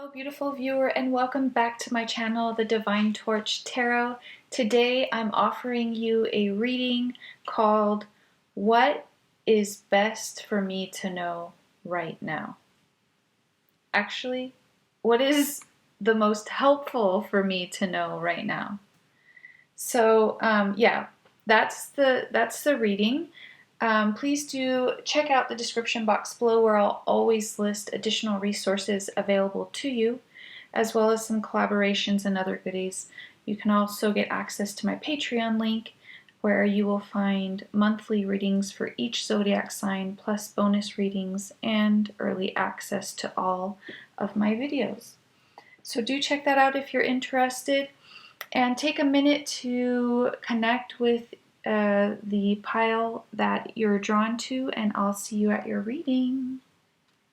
Hello, beautiful viewer, and welcome back to my channel, The Divine Torch Tarot. Today I'm offering you a reading called What is Best for Me to Know Right Now? Actually, what is the most helpful for me to know right now? So, yeah, that's the reading. Please do check out the description box below where I'll always list additional resources available to you, as well as some collaborations and other goodies. You can also get access to my Patreon link where you will find monthly readings for each zodiac sign, plus bonus readings and early access to all of my videos. So do check that out if you're interested, and take a minute to connect with the pile that you're drawn to, and I'll see you at your reading.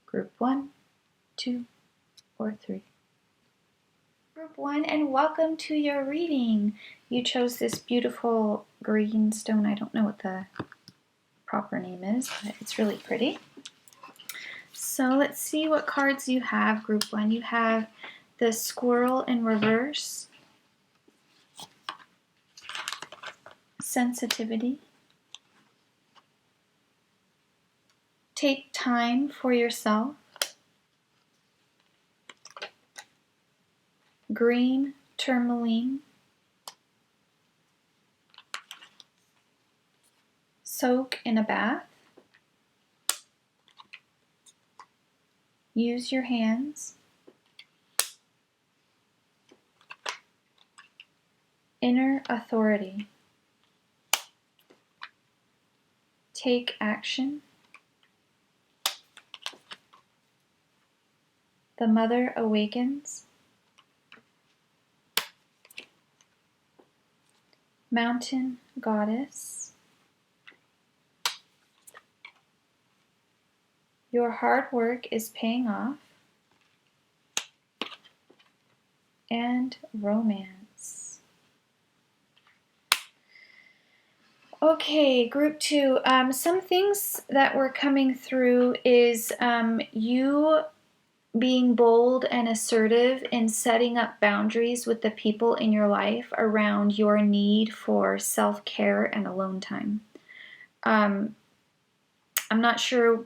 Group 1, 2, or 3. Group 1, and welcome to your reading. You chose this beautiful green stone. I don't know what the proper name is, but it's really pretty. So let's see what cards you have, Group 1. You have the Squirrel in reverse, Sensitivity, Take Time for Yourself, Green Tourmaline, Soak in a Bath, Use Your Hands, Inner Authority, Take Action, The Mother Awakens, Mountain Goddess, Your Hard Work is Paying Off, and Romance. Okay, Group 2. Some things that were coming through is you being bold and assertive in setting up boundaries with the people in your life around your need for self-care and alone time. I'm not sure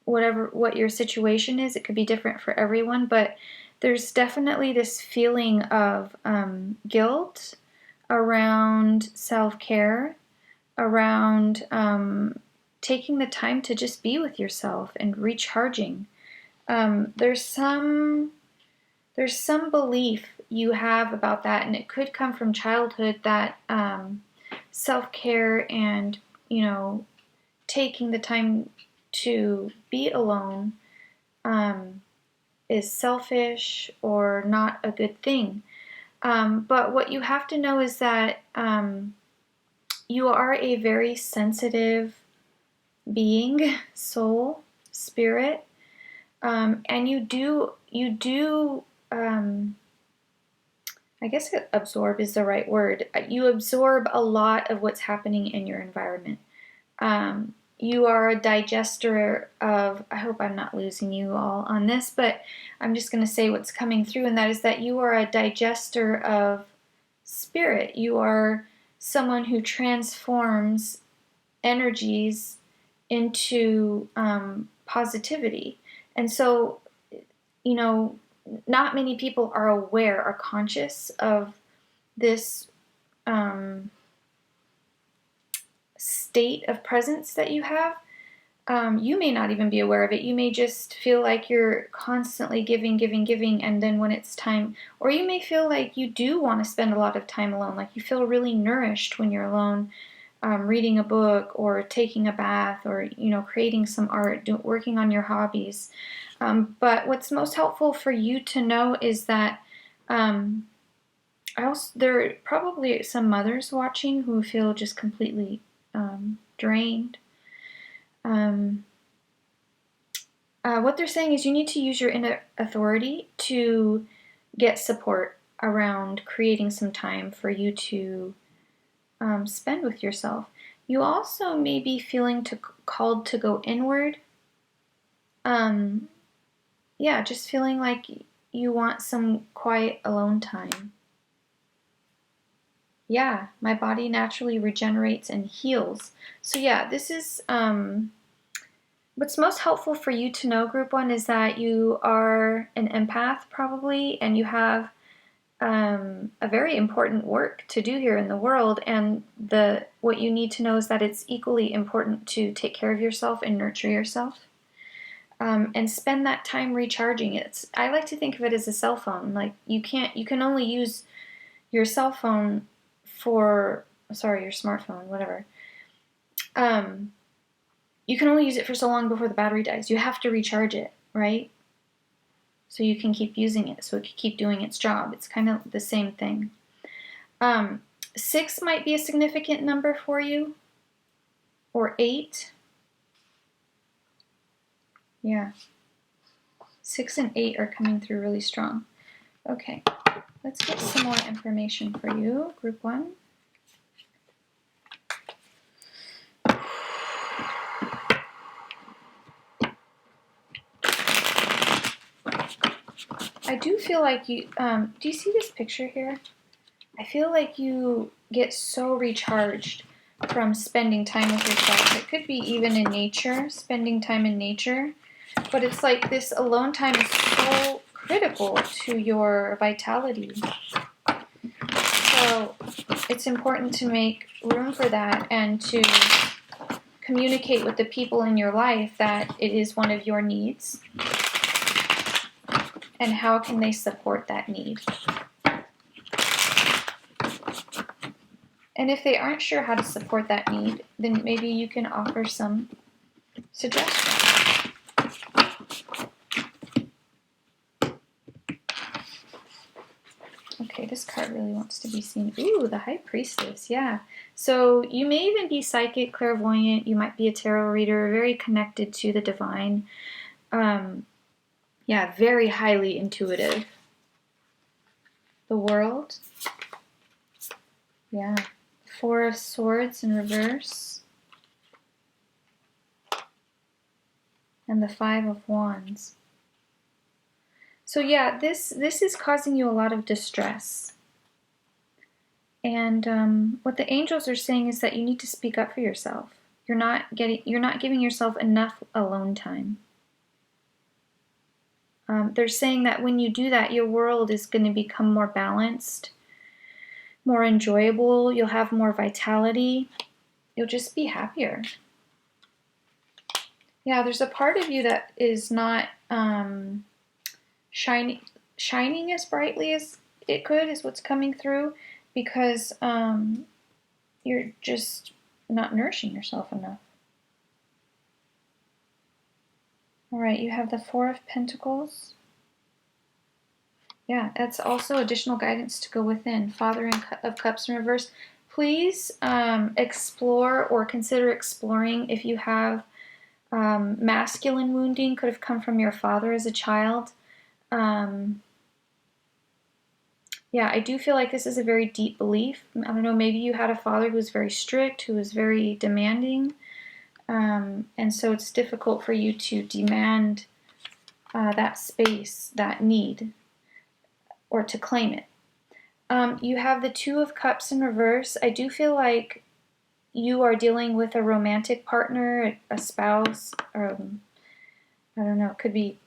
what your situation is. It could be different for everyone, but there's definitely this feeling of guilt around self-care, around taking the time to just be with yourself and recharging. There's some belief you have about that, and it could come from childhood, that self-care and, taking the time to be alone is selfish or not a good thing. But what you have to know is that you are a very sensitive being, soul, spirit. And you do, I guess absorb is the right word. You absorb a lot of what's happening in your environment. You are a digester of, I hope I'm not losing you all on this, but I'm just going to say what's coming through, and that is that you are a digester of spirit. You are someone who transforms energies into positivity. And so, not many people are aware or conscious of this state of presence that you have. You may not even be aware of it. You may just feel like you're constantly giving, and then when it's time, or you may feel like you do want to spend a lot of time alone, like you feel really nourished when you're alone, reading a book or taking a bath or, creating some art, working on your hobbies. But what's most helpful for you to know is that there are probably some mothers watching who feel just completely drained. What they're saying is you need to use your inner authority to get support around creating some time for you to spend with yourself. You also may be feeling called to go inward. Yeah, just feeling like, you want some quiet alone time. Yeah, my body naturally regenerates and heals. So yeah, this is what's most helpful for you to know, group one, is that you are an empath probably, and you have a very important work to do here in the world. And what you need to know is that it's equally important to take care of yourself and nurture yourself. And spend that time recharging. I like to think of it as a cell phone. Like you can only use your cell phone your smartphone, whatever. You can only use it for so long before the battery dies. You have to recharge it, right? So you can keep using it, so it can keep doing its job. It's kind of the same thing. 6 might be a significant number for you, or 8. Yeah. 6 and 8 are coming through really strong. Okay, let's get some more information for you, group 1. I do feel like you, do you see this picture here? I feel like you get so recharged from spending time with yourself. It could be even in nature, spending time in nature. But it's like this alone time is so critical to your vitality. So it's important to make room for that and to communicate with the people in your life that it is one of your needs. And how can they support that need? And if they aren't sure how to support that need, then maybe you can offer some suggestions. Okay, this card really wants to be seen. Ooh, the High Priestess, yeah. So you may even be psychic, clairvoyant. You might be a tarot reader, very connected to the divine. Yeah, very highly intuitive. The World. Yeah. 4 of Swords in reverse. And the 5 of Wands. So yeah, this is causing you a lot of distress. And what the angels are saying is that you need to speak up for yourself. You're not giving yourself enough alone time. They're saying that when you do that, your world is going to become more balanced, more enjoyable. You'll have more vitality. You'll just be happier. Yeah, there's a part of you that is not shining as brightly as it could, is what's coming through, because you're just not nourishing yourself enough. All right, you have the 4 of Pentacles. Yeah, that's also additional guidance to go within. Father of Cups in reverse. Please explore or consider exploring if you have masculine wounding. Could have come from your father as a child. Yeah, I do feel like this is a very deep belief. I don't know, maybe you had a father who was very strict, who was very demanding. And so it's difficult for you to demand that space, that need, or to claim it. You have the 2 of Cups in reverse. I do feel like you are dealing with a romantic partner, a spouse, or I don't know, it could be,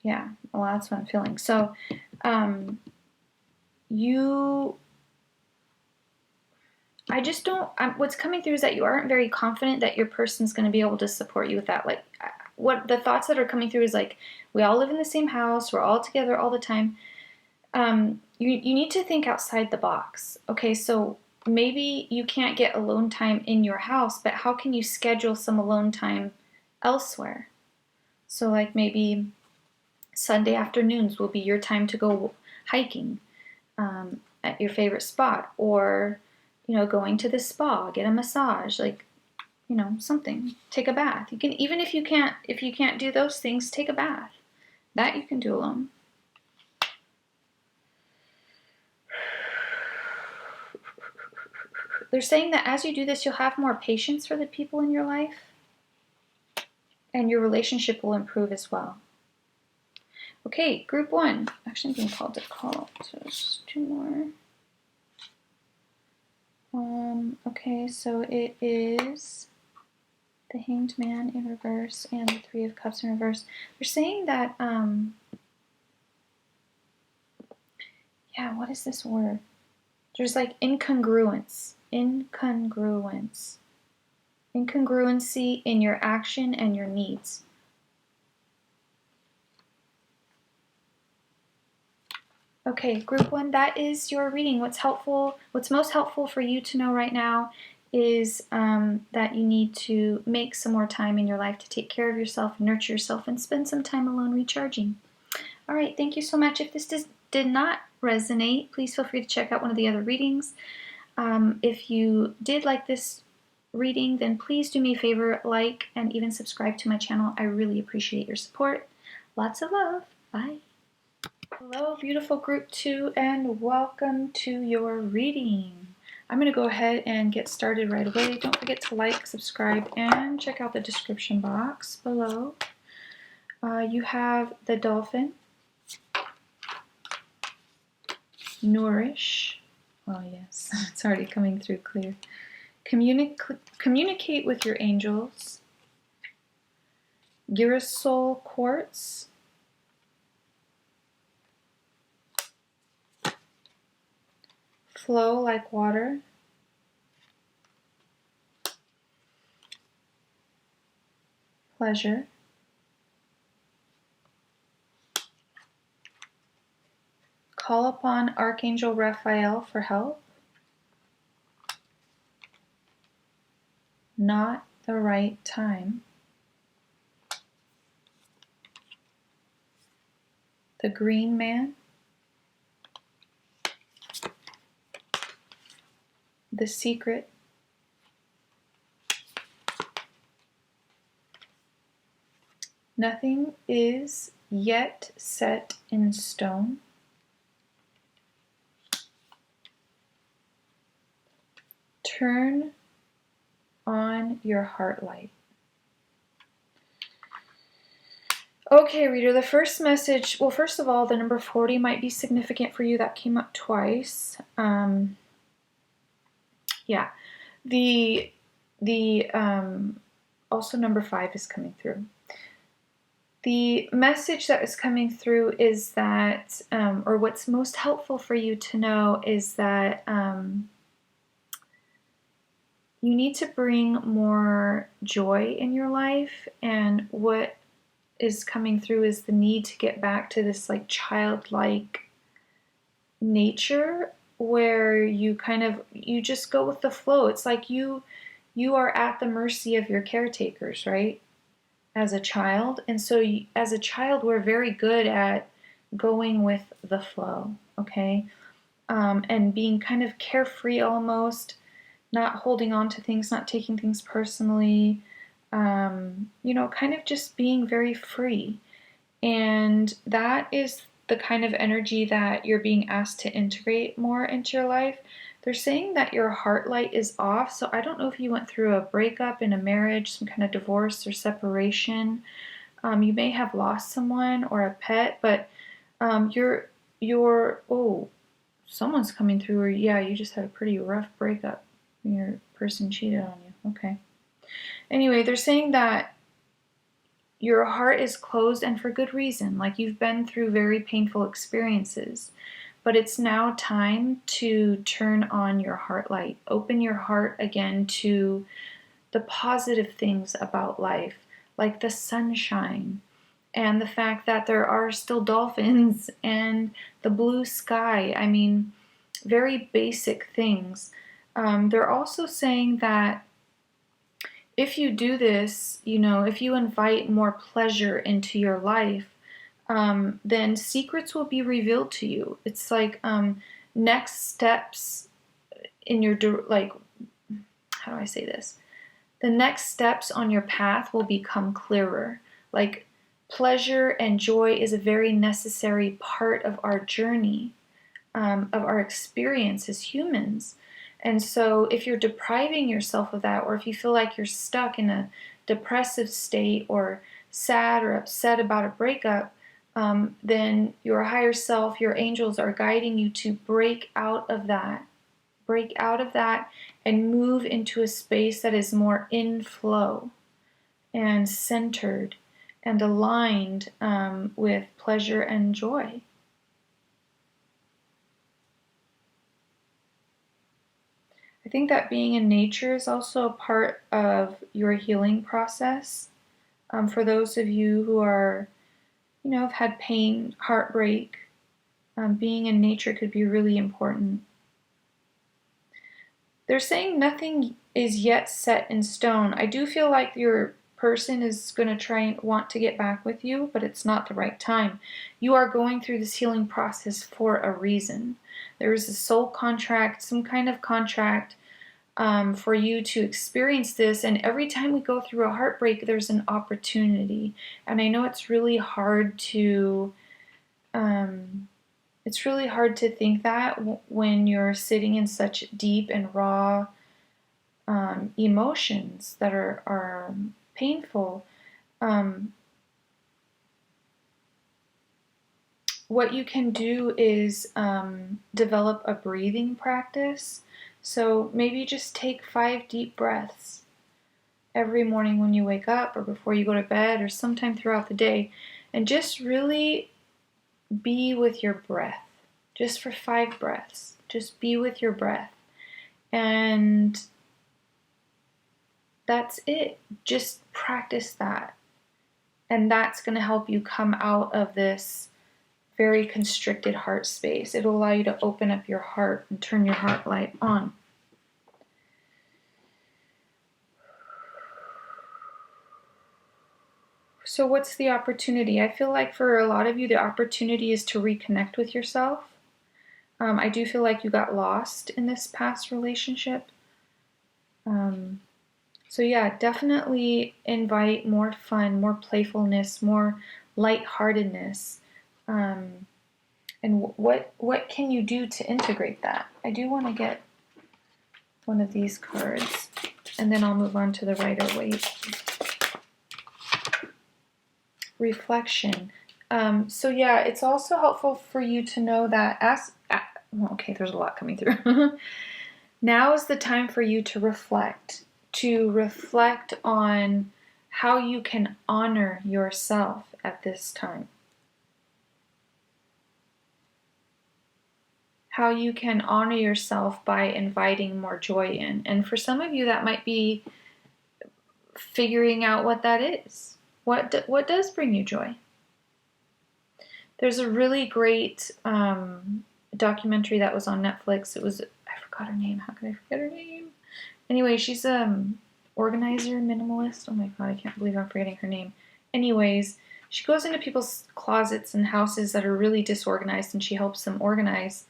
yeah, well, that's what I'm feeling. So I just don't, what's coming through is that you aren't very confident that your person's going to be able to support you with that. Like, what the thoughts that are coming through is like, we all live in the same house, we're all together all the time. You need to think outside the box. Okay, so maybe you can't get alone time in your house, but how can you schedule some alone time elsewhere? So like maybe Sunday afternoons will be your time to go hiking at your favorite spot, or going to the spa, get a massage, like something. Take a bath. You can, even if you can't do those things, take a bath. That you can do alone. They're saying that as you do this, you'll have more patience for the people in your life, and your relationship will improve as well. Okay, group 1. Actually, I'm being called to call, so just 2 more. Okay, so it is the Hanged Man in reverse and the Three of Cups in reverse. They're saying that, yeah, what is this word? There's like incongruence. Incongruence. Incongruency in your action and your needs. Okay, group 1, that is your reading. What's most helpful for you to know right now is that you need to make some more time in your life to take care of yourself, nurture yourself, and spend some time alone recharging. All right, thank you so much. If this did not resonate, please feel free to check out one of the other readings. If you did like this reading, then please do me a favor, like and even subscribe to my channel. I really appreciate your support. Lots of love. Bye. Hello, beautiful group 2, and welcome to your reading. I'm going to go ahead and get started right away. Don't forget to like, subscribe, and check out the description box below. You have the Dolphin, Nourish. Oh yes, it's already coming through clear. Communicate with your angels, Girasol Quartz, Flow like water, Pleasure, Call upon Archangel Raphael for help, Not the right time, the Green Man, The Secret, Nothing is yet set in stone, Turn on your heart light. Okay, reader, the first message, well, first of all, the number 40 might be significant for you. That came up twice. Yeah. The also number 5 is coming through. The message that is coming through is that, or what's most helpful for you to know is that you need to bring more joy in your life, and what is coming through is the need to get back to this like childlike nature where you just go with the flow. It's like you are at the mercy of your caretakers, right? As a child. And so as a child, we're very good at going with the flow, okay? And being kind of carefree almost, not holding on to things, not taking things personally, kind of just being very free. And that is the kind of energy that you're being asked to integrate more into your life. They're saying that your heart light is off, so I don't know if you went through a breakup in a marriage, some kind of divorce or separation. You may have lost someone or a pet, but someone's coming through, or yeah, you just had a pretty rough breakup. Your person cheated on you. Okay. Anyway, they're saying that your heart is closed, and for good reason. Like, you've been through very painful experiences, but it's now time to turn on your heart light. Open your heart again to the positive things about life, like the sunshine and the fact that there are still dolphins and the blue sky. I mean, very basic things. They're also saying that if you do this, if you invite more pleasure into your life, then secrets will be revealed to you. It's like next steps in your, how do I say this? The next steps on your path will become clearer. Like, pleasure and joy is a very necessary part of our journey, of our experience as humans. And so if you're depriving yourself of that, or if you feel like you're stuck in a depressive state or sad or upset about a breakup, then your higher self, your angels are guiding you to break out of that. Break out of that and move into a space that is more in flow and centered and aligned with pleasure and joy. I think that being in nature is also a part of your healing process. For those of you who are, have had pain, heartbreak, being in nature could be really important. They're saying nothing is yet set in stone. I do feel like your person is going to try and want to get back with you, but it's not the right time. You are going through this healing process for a reason. There is a soul contract, some kind of contract for you to experience this. And every time we go through a heartbreak, there's an opportunity. And I know it's really hard to think that when you're sitting in such deep and raw emotions that are painful. What you can do is develop a breathing practice. So maybe just take 5 deep breaths every morning when you wake up or before you go to bed or sometime throughout the day, and just really be with your breath. Just for 5 breaths. Just be with your breath. And that's it. Just practice that. And that's going to help you come out of this very constricted heart space. It'll allow you to open up your heart and turn your heart light on. So what's the opportunity? I feel like for a lot of you, the opportunity is to reconnect with yourself. I do feel like you got lost in this past relationship. So yeah, definitely invite more fun, more playfulness, more lightheartedness. And what can you do to integrate that? I do want to get one of these cards, and then I'll move on to the Rider-Waite. Reflection. So yeah, it's also helpful for you to know that okay, there's a lot coming through. Now is the time for you to reflect on how you can honor yourself at this time. How you can honor yourself by inviting more joy in. And for some of you, that might be figuring out what that is. What does bring you joy? There's a really great documentary that was on Netflix. I forgot her name. How could I forget her name? Anyway, she's organizer, minimalist. Oh my god, I can't believe I'm forgetting her name. Anyways, she goes into people's closets and houses that are really disorganized, and she helps them organize.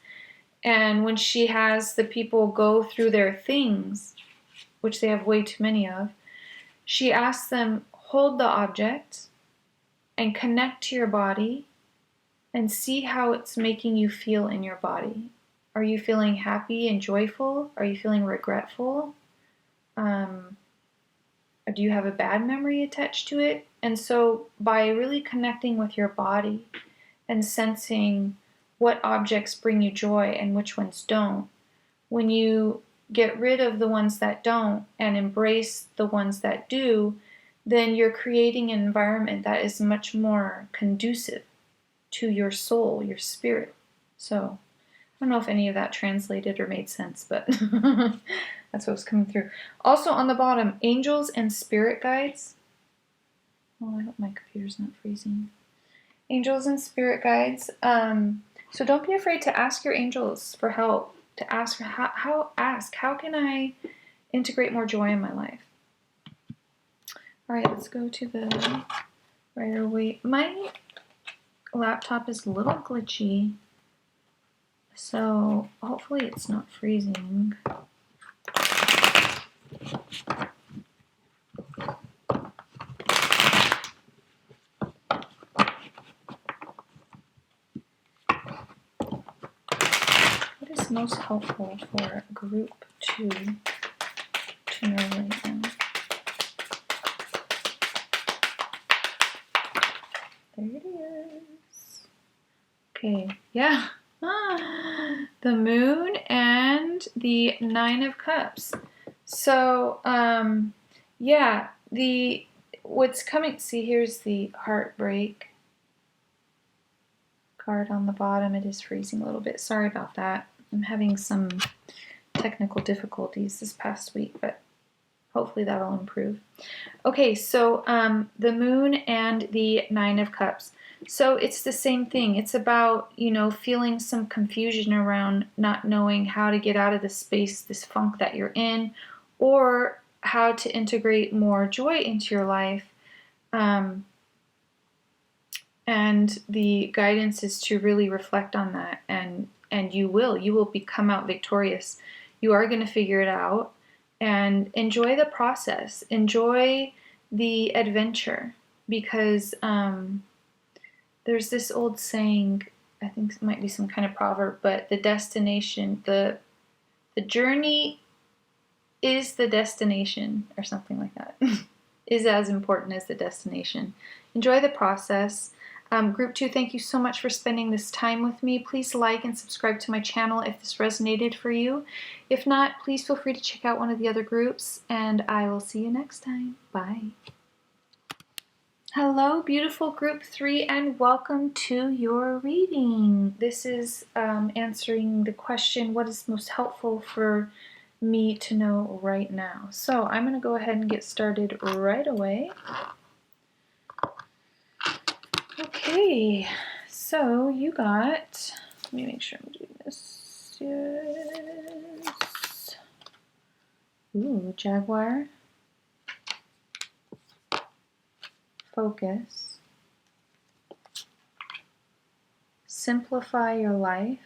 And when she has the people go through their things, which they have way too many of, she asks them, hold the object and connect to your body and see how it's making you feel in your body. Are you feeling happy and joyful? Are you feeling regretful? Do you have a bad memory attached to it? And so by really connecting with your body and sensing what objects bring you joy and which ones don't, when you get rid of the ones that don't and embrace the ones that do, then you're creating an environment that is much more conducive to your soul, your spirit. So I don't know if any of that translated or made sense, but that's what was coming through. Also on the bottom, angels and spirit guides. Oh, I hope my computer's not freezing. Angels and spirit guides. So don't be afraid to ask your angels for help. To ask for how can I integrate more joy in my life? All right, let's go to the Rider-Waite. My laptop is a little glitchy, so hopefully it's not freezing. What is most helpful for group 2 to know right now? There it is. Okay, yeah. The Moon and the Nine of Cups. So, yeah, what's coming, see, here's the heartbreak card on the bottom. It is freezing a little bit. Sorry about that. I'm having some technical difficulties this past week, but hopefully that'll improve. Okay, so the Moon and the Nine of Cups. So it's the same thing. It's about, feeling some confusion around not knowing how to get out of the space, this funk that you're in, or how to integrate more joy into your life. And the guidance is to really reflect on that, and you will come out victorious. You are going to figure it out, and enjoy the process. Enjoy the adventure, because there's this old saying, I think it might be some kind of proverb, but the destination, the journey is the destination, or something like that, is as important as the destination. Enjoy the process. Group 2, thank you so much for spending this time with me. Please like and subscribe to my channel if this resonated for you. If not, please feel free to check out one of the other groups, and I will see you next time. Bye. Hello, beautiful Group 3, and welcome to your reading. This is answering the question, what is most helpful for me to know right now? So I'm going to go ahead and get started right away. Okay, so you got, let me make sure I'm doing this. Yes. Ooh, Jaguar. Focus. Simplify your life.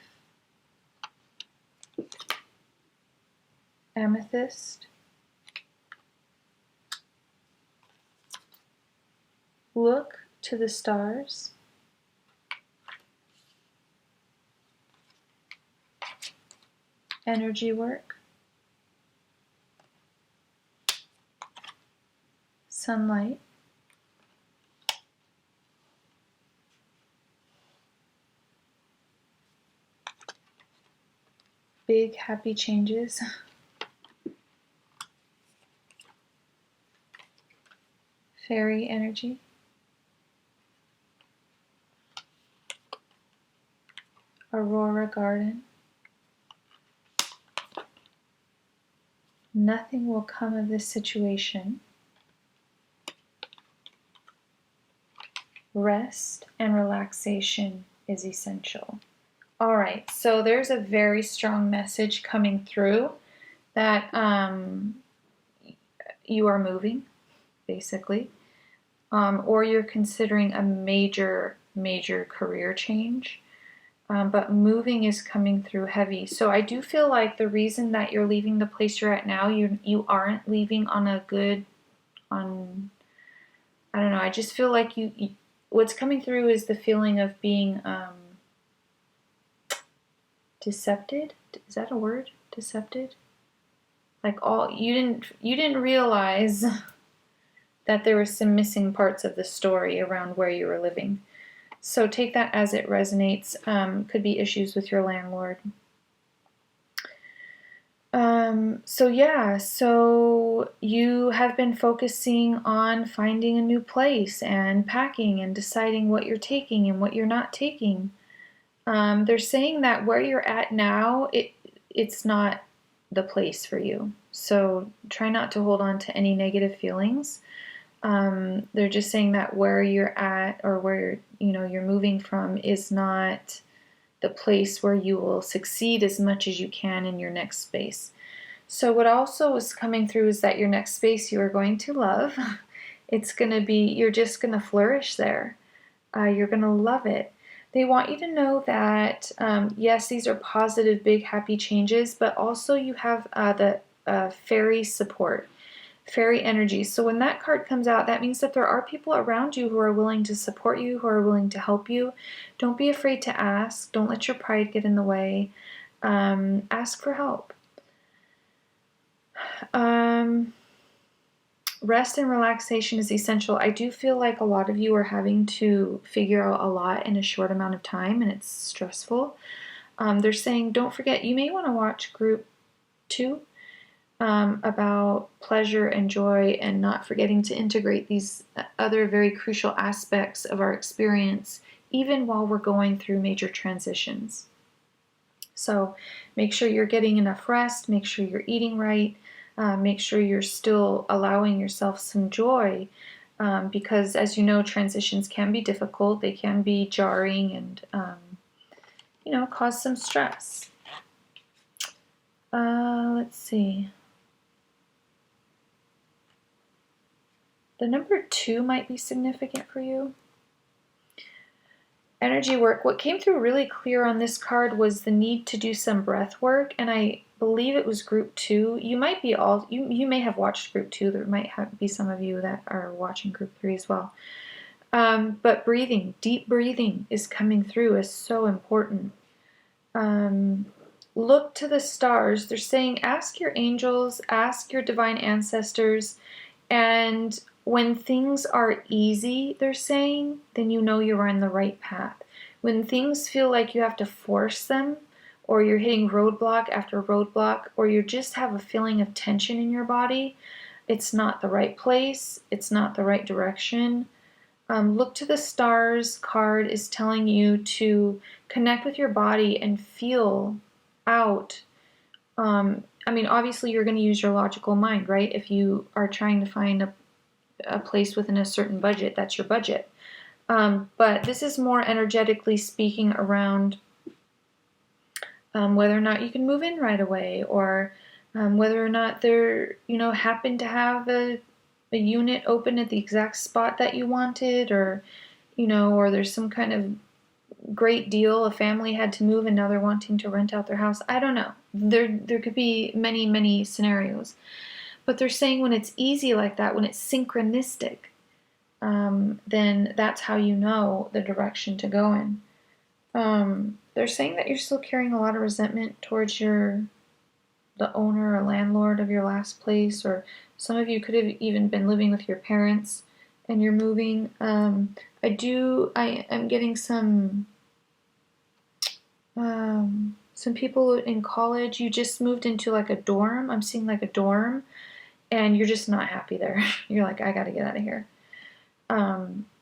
Amethyst. Look to the stars. Energy work. Sunlight. Big happy changes. Fairy energy. Aurora garden. Nothing will come of this situation. Rest and relaxation is essential. All right, so there's a very strong message coming through that you are moving, basically, or you're considering a major career change. But moving is coming through heavy. So I do feel like the reason that you're leaving the place you're at now, you aren't leaving on a good, I don't know, I just feel like what's coming through is the feeling of being decepted. Is that a word? Decepted? Like you didn't realize that there were some missing parts of the story around where you were living. So take that as it resonates. Could be issues with your landlord. So you have been focusing on finding a new place and packing and deciding what you're taking and what you're not taking. They're saying that where you're at now, it's not the place for you. So try not to hold on to any negative feelings. They're just saying that where you're at, or where you're moving from, is not the place where you will succeed as much as you can in your next space. So what also is coming through is that your next space you are going to love. It's going to be, you're just going to flourish there. You're going to love it. They want you to know that, yes, these are positive, big, happy changes, but also you have the fairy support. Fairy energy. So when that card comes out, that means that there are people around you who are willing to support you, who are willing to help you. Don't be afraid to ask. Don't let your pride get in the way. Ask for help. Rest and relaxation is essential. I do feel like a lot of you are having to figure out a lot in a short amount of time, and it's stressful. They're saying, don't forget, you may want to watch group 2 about pleasure and joy, and not forgetting to integrate these other very crucial aspects of our experience, even while we're going through major transitions. So make sure you're getting enough rest, make sure you're eating right, make sure you're still allowing yourself some joy, because as you know, transitions can be difficult, they can be jarring, and cause some stress. Let's see. The number 2 might be significant for you. Energy work. What came through really clear on this card was the need to do some breath work, and I believe it was group 2. You might be you may have watched group 2. There might be some of you that are watching group 3 as well. But breathing, deep breathing is coming through is so important. Look to the stars. They're saying ask your angels, ask your divine ancestors, and when things are easy, they're saying, then you know you're on the right path. When things feel like you have to force them, or you're hitting roadblock after roadblock, or you just have a feeling of tension in your body, it's not the right place, it's not the right direction. Look to the stars card is telling you to connect with your body and feel out. Obviously you're going to use your logical mind, right? If you are trying to find a place within a certain budget, that's your budget. But this is more energetically speaking around whether or not you can move in right away, or whether or not there, happen to have a unit open at the exact spot that you wanted, or there's some kind of great deal. A family had to move and now they're wanting to rent out their house. I don't know. There could be many, many scenarios. But they're saying when it's easy like that, when it's synchronistic, then that's how you know the direction to go in. They're saying that you're still carrying a lot of resentment towards the owner or landlord of your last place, or some of you could have even been living with your parents and you're moving. I'm getting some people in college. You just moved into like a dorm. I'm seeing like a dorm, and you're just not happy there. You're like, I gotta get out of here.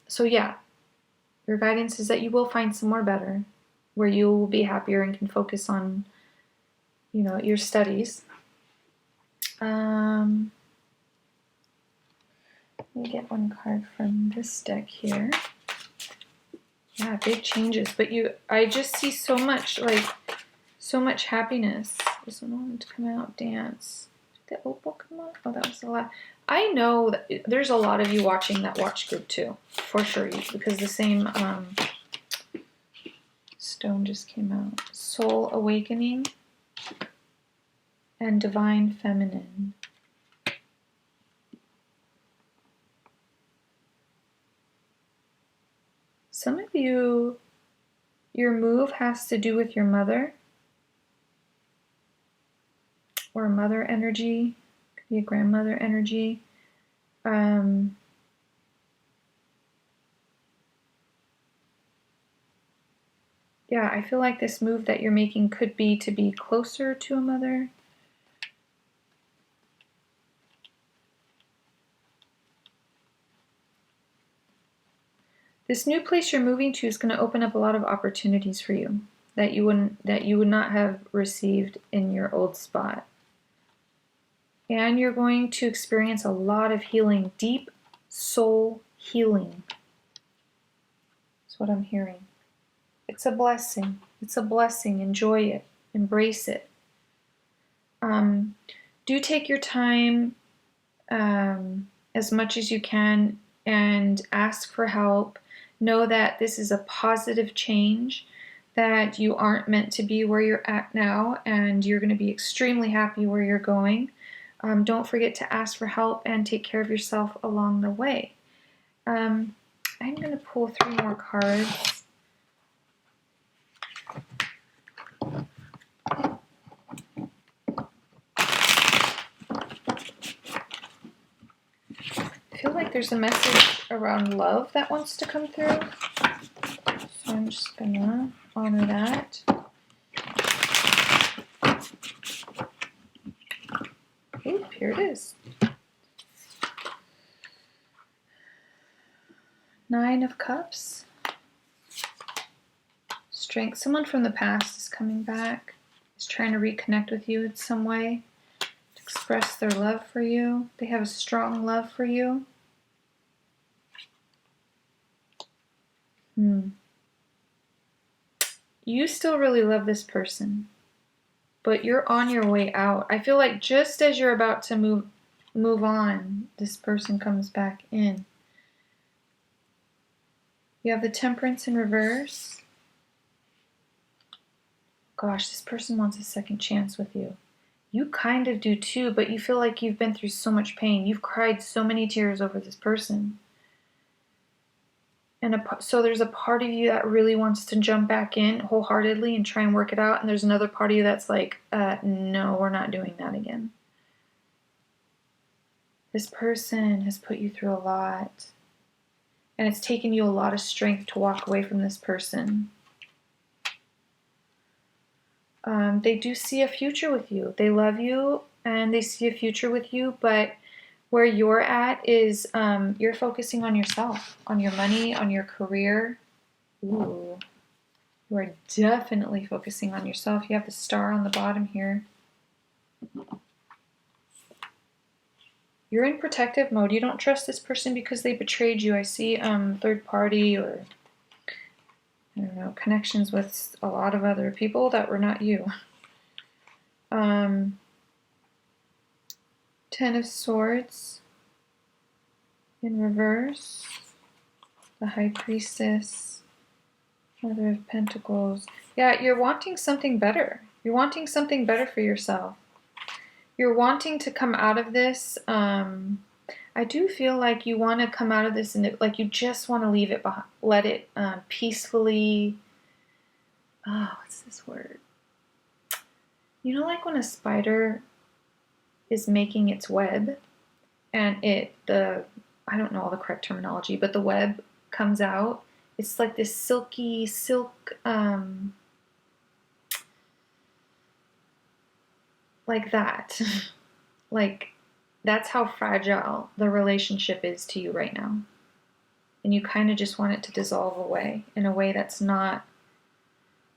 So yeah, your guidance is that you will find somewhere better, where you will be happier and can focus on, your studies. Let me get one card from this deck here. Yeah, big changes, but I just see so much happiness. This one wanted to come out, dance. Did the opal come out? Oh, that was the last. I know that there's a lot of you watching that watch group 2, for sure, because the same stone just came out. Soul awakening and divine feminine. Some of you, your move has to do with your mother, or mother energy, could be a grandmother energy. Yeah, I feel like this move that you're making could be to be closer to a mother. This new place you're moving to is going to open up a lot of opportunities for you that you would not have received in your old spot. And you're going to experience a lot of healing, deep soul healing. That's what I'm hearing. It's a blessing. It's a blessing. Enjoy it. Embrace it. Do take your time as much as you can and ask for help. Know that this is a positive change, that you aren't meant to be where you're at now, and you're going to be extremely happy where you're going. Don't forget to ask for help and take care of yourself along the way. I'm going to pull 3 more cards. there's a message around love that wants to come through. So I'm just gonna honor that. Oop, here it is. Nine of Cups. Strength. Someone from the past is coming back, is trying to reconnect with you in some way, to express their love for you. They have a strong love for you. You still really love this person, but you're on your way out. I feel like just as you're about to move on, this person comes back in. You have the Temperance in reverse. Gosh, this person wants a second chance with you. You kind of do too, but you feel like you've been through so much pain. You've cried so many tears over this person. And so there's a part of you that really wants to jump back in wholeheartedly and try and work it out. And there's another part of you that's like, no, we're not doing that again. This person has put you through a lot. And it's taken you a lot of strength to walk away from this person. They do see a future with you. They love you and they see a future with you, but where you're at is you're focusing on yourself, on your money, on your career. Ooh, you are definitely focusing on yourself. You have the star on the bottom here. You're in protective mode. You don't trust this person because they betrayed you. I see third party or, I don't know, connections with a lot of other people that were not you. 10 of Swords in reverse. The High Priestess. Mother of Pentacles. Yeah, you're wanting something better. You're wanting something better for yourself. You're wanting to come out of this. I do feel like you want to come out of this and like you just want to leave it behind, let it peacefully. Oh, what's this word? You know, like when a spider is making its web, and I don't know all the correct terminology, but the web comes out. It's like this silky silk. Like that. Like, that's how fragile the relationship is to you right now. And you kind of just want it to dissolve away in a way that's not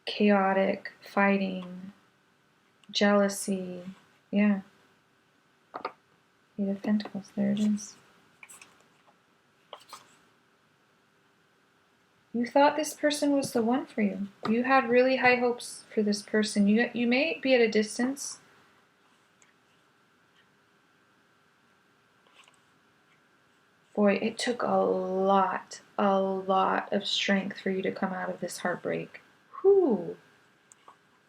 chaotic, fighting, jealousy. Yeah. 8 of Pentacles, there it is. You thought this person was the one for you. You had really high hopes for this person. You may be at a distance. Boy, it took a lot of strength for you to come out of this heartbreak. Whew.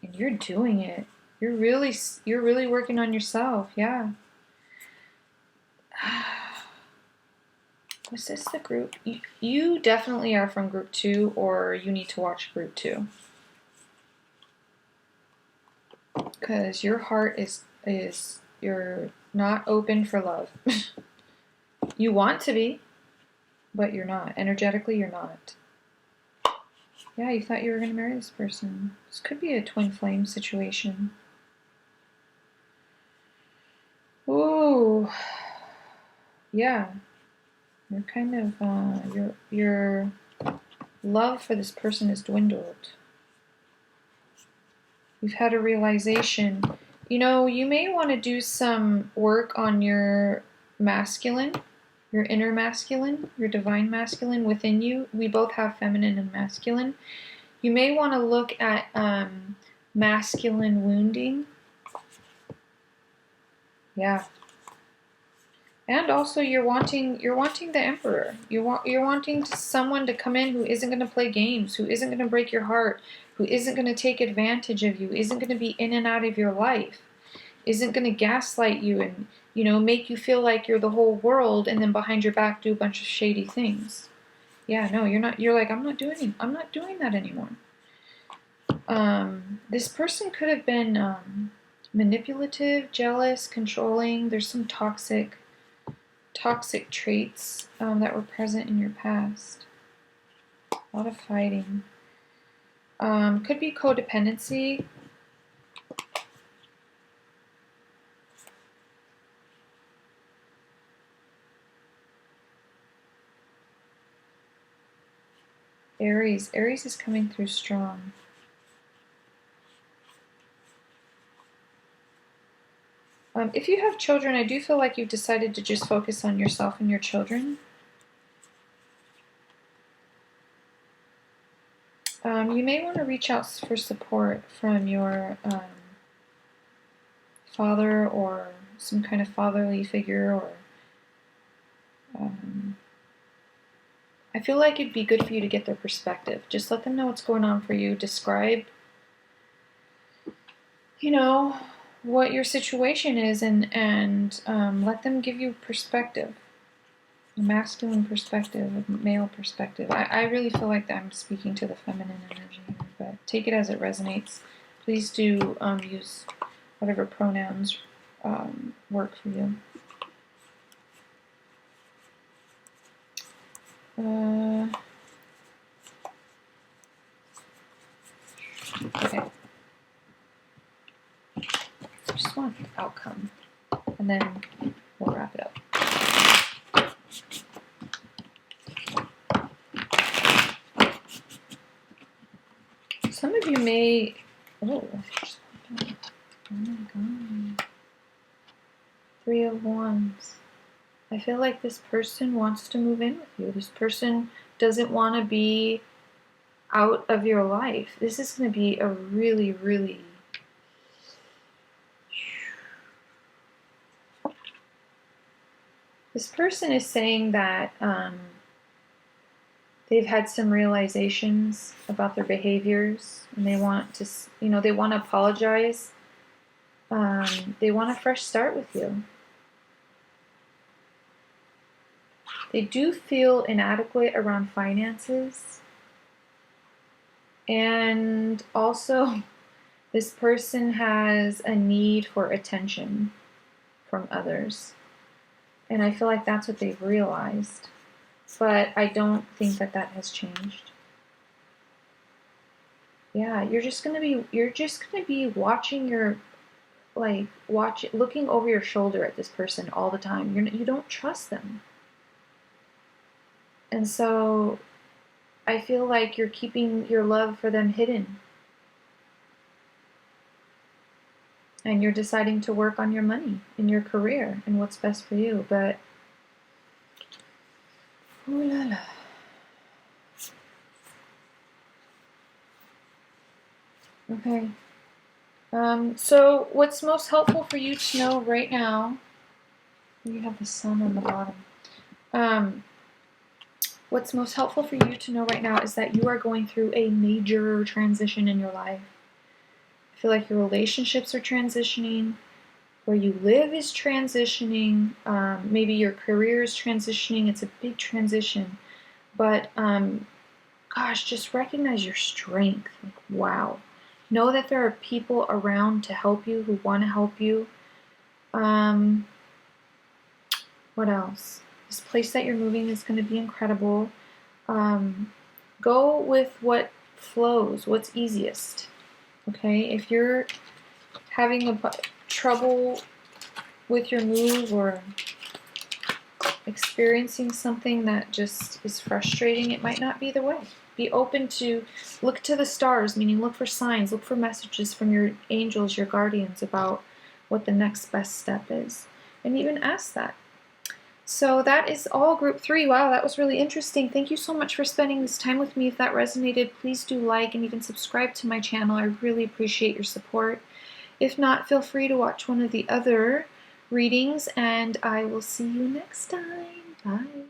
And you're doing it. You're really working on yourself. Yeah. Was this the group? You definitely are from group 2, or you need to watch group 2. Because your heart is you're not open for love. You want to be, but you're not. Energetically, you're not. Yeah, you thought you were going to marry this person. This could be a twin flame situation. Ooh. Yeah. You're kind of, your love for this person has dwindled. You've had a realization. You know, you may want to do some work on your masculine. Your inner masculine, your divine masculine within you. We both have feminine and masculine. You may want to look at masculine wounding. Yeah. And also you're wanting the Emperor. You're wanting someone to come in who isn't going to play games, who isn't going to break your heart, who isn't going to take advantage of you, isn't going to be in and out of your life, isn't going to gaslight you and, you know, make you feel like you're the whole world and then behind your back do a bunch of shady things. Yeah, no, you're not. You're like, I'm not doing that anymore. This person could have been manipulative, jealous, controlling. There's some toxic toxic traits that were present in your past. A lot of fighting. Could be codependency. Aries. Aries is coming through strong. If you have children, I do feel like you've decided to just focus on yourself and your children. You may want to reach out for support from your father or some kind of fatherly figure, or I feel like it'd be good for you to get their perspective. Just let them know what's going on for you. Describe, what your situation is, and let them give you perspective. A masculine perspective, a male perspective. I really feel like I'm speaking to the feminine energy here, but take it as it resonates. Please do use whatever pronouns work for you. Okay. Just want the outcome, and then we'll wrap it up. Some of you may... Oh my God. 3 of Wands. I feel like this person wants to move in with you. This person doesn't want to be out of your life. This is going to be a really, really... This person is saying that they've had some realizations about their behaviors, and they want to, they want to apologize. They want a fresh start with you. They do feel inadequate around finances. And also, this person has a need for attention from others. And I feel like that's what they've realized. But I don't think that has changed. Yeah, you're just gonna be watching looking over your shoulder at this person all the time. You don't trust them. And so I feel like you're keeping your love for them hidden. And you're deciding to work on your money and your career and what's best for you. But ooh la la. Okay. So what's most helpful for you to know right now? You have the sun on the bottom. What's most helpful for you to know right now is that you are going through a major transition in your life. I feel like your relationships are transitioning. Where you live is transitioning. Maybe your career is transitioning. It's a big transition. But, gosh, just recognize your strength. Like, wow. Know that there are people around to help you, who want to help you. What else? This place that you're moving is going to be incredible. Go with what flows, what's easiest. Okay? If you're having trouble with your move, or experiencing something that just is frustrating, it might not be the way. Be open to look to the stars, meaning look for signs, look for messages from your angels, your guardians, about what the next best step is. And even ask that. So that is all group 3. Wow, that was really interesting. Thank you so much for spending this time with me. If that resonated, please do like and even subscribe to my channel. I really appreciate your support. If not, feel free to watch one of the other readings, and I will see you next time. Bye.